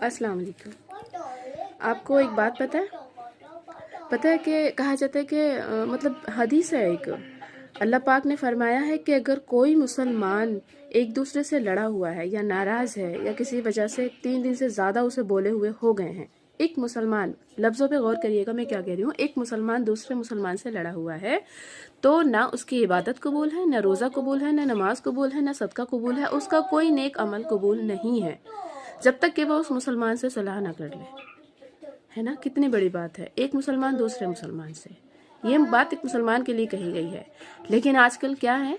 السلام علیکم۔ آپ کو ایک بات پتہ ہے کہ کہا جاتا ہے کہ مطلب حدیث ہے ایک، اللہ پاک نے فرمایا ہے کہ اگر کوئی مسلمان ایک دوسرے سے لڑا ہوا ہے یا ناراض ہے یا کسی وجہ سے 3 دن سے زیادہ اسے بولے ہوئے ہو گئے ہیں، ایک مسلمان، لفظوں پہ غور کریے گا میں کیا کہہ رہی ہوں، ایک مسلمان دوسرے مسلمان سے لڑا ہوا ہے تو نہ اس کی عبادت قبول ہے، نہ روزہ قبول ہے، نہ نماز قبول ہے، نہ صدقہ قبول ہے، اس کا کوئی نیک عمل قبول نہیں ہے جب تک کہ وہ اس مسلمان سے صلح نہ کر لے، ہے نا؟ کتنی بڑی بات ہے، ایک مسلمان دوسرے مسلمان سے، یہ بات ایک مسلمان کے لیے کہی گئی ہے۔ لیکن آج کل کیا ہے،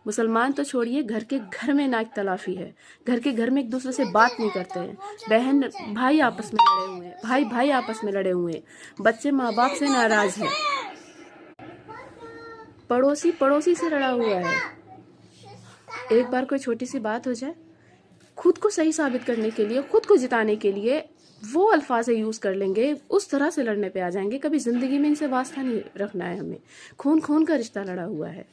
مسلمان تو چھوڑیے، گھر میں نا اختلافی ہے، گھر میں ایک دوسرے سے بات نہیں کرتے ہیں، بہن بھائی آپس میں لڑے ہوئے ہیں، بھائی آپس میں لڑے ہوئے ہیں، بچے ماں باپ سے ناراض ہیں، پڑوسی سے لڑا ہوا ہے۔ ایک بار کوئی چھوٹی سی بات ہو جائے، خود کو صحیح ثابت کرنے کے لیے، خود کو جتانے کے لیے وہ الفاظ یوز کر لیں گے، اس طرح سے لڑنے پہ آ جائیں گے۔ کبھی زندگی میں ان سے واسطہ نہیں رکھنا ہے ہمیں، خون کا رشتہ لڑا ہوا ہے۔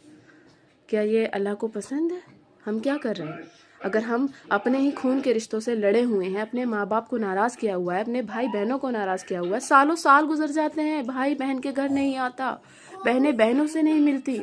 کیا یہ اللہ کو پسند ہے؟ ہم کیا کر رہے ہیں؟ اگر ہم اپنے ہی خون کے رشتوں سے لڑے ہوئے ہیں، اپنے ماں باپ کو ناراض کیا ہوا ہے، اپنے بھائی بہنوں کو ناراض کیا ہوا ہے، سالوں سال گزر جاتے ہیں، بھائی بہن کے گھر نہیں آتا، بہنیں بہنوں سے نہیں ملتی،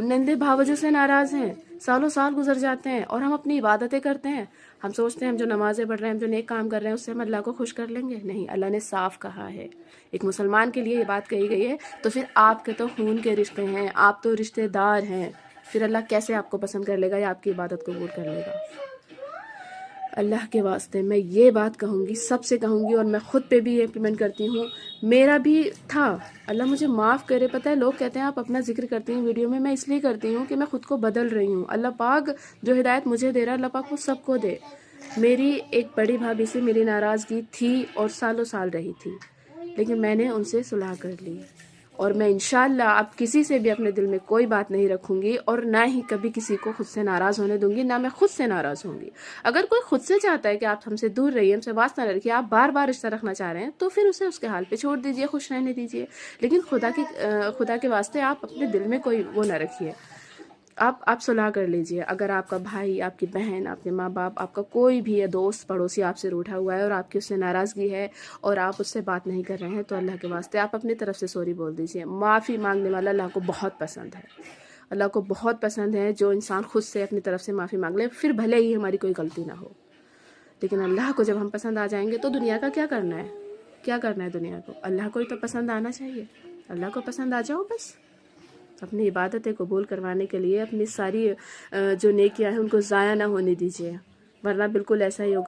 نندے بھاوجوں سے ناراض ہیں، سالوں سال گزر جاتے ہیں، اور ہم اپنی عبادتیں کرتے ہیں، ہم سوچتے ہیں ہم جو نمازیں پڑھ رہے ہیں، ہم جو نیک کام کر رہے ہیں، اس سے ہم اللہ کو خوش کر لیں گے۔ نہیں، اللہ نے صاف کہا ہے، ایک مسلمان کے لیے یہ بات کہی گئی ہے، تو پھر آپ کے تو خون کے رشتے ہیں، آپ تو رشتے دار ہیں، پھر اللہ کیسے آپ کو پسند کر لے گا یا آپ کی عبادت قبول کر لے گا؟ اللہ کے واسطے میں یہ بات کہوں گی، سب سے کہوں گی، اور میں خود پہ بھی یہ امپلیمنٹ کرتی ہوں، میرا بھی تھا، اللہ مجھے معاف کرے۔ پتہ ہے لوگ کہتے ہیں آپ اپنا ذکر کرتی ہیں ویڈیو میں اس لیے کرتی ہوں کہ میں خود کو بدل رہی ہوں۔ اللہ پاک جو ہدایت مجھے دے رہا ہے، اللہ پاک وہ سب کو دے۔ میری ایک بڑی بھابھی سے میری ناراضگی تھی اور سالوں سال رہی تھی، لیکن میں نے ان سے صلح کر لی، اور میں انشاءاللہ اب کسی سے بھی اپنے دل میں کوئی بات نہیں رکھوں گی، اور نہ ہی کبھی کسی کو خود سے ناراض ہونے دوں گی، نہ میں خود سے ناراض ہوں گی۔ اگر کوئی خود سے چاہتا ہے کہ آپ ہم سے دور رہیے، ہم سے واسطہ نہ رکھیے، آپ بار بار رشتہ رکھنا چاہ رہے ہیں، تو پھر اسے اس کے حال پہ چھوڑ دیجئے، خوش رہنے دیجئے، لیکن خدا کے واسطے آپ اپنے دل میں کوئی وہ نہ رکھیے۔ آپ صلح کر لیجئے۔ اگر آپ کا بھائی، آپ کی بہن، آپ کے ماں باپ، آپ کا کوئی بھی ہے دوست پڑوسی آپ سے روٹھا ہوا ہے اور آپ کی اس سے ناراضگی ہے اور آپ اس سے بات نہیں کر رہے ہیں، تو اللہ کے واسطے آپ اپنی طرف سے سوری بول دیجئے۔ معافی مانگنے والا اللہ کو بہت پسند ہے، اللہ کو بہت پسند ہے جو انسان خود سے اپنی طرف سے معافی مانگ لے، پھر بھلے ہی ہماری کوئی غلطی نہ ہو۔ لیکن اللہ کو جب ہم پسند آ جائیں گے تو دنیا کا کیا کرنا ہے؟ کیا کرنا ہے دنیا کو؟ اللہ کو ہی تو پسند آنا چاہیے۔ اللہ کو پسند آ جاؤ بس۔ اپنی عبادتیں قبول کروانے کے لیے اپنی ساری جو نیکیاں ہیں ان کو ضائع نہ ہونے دیجیے، ورنہ بالکل ایسا ہی ہوگا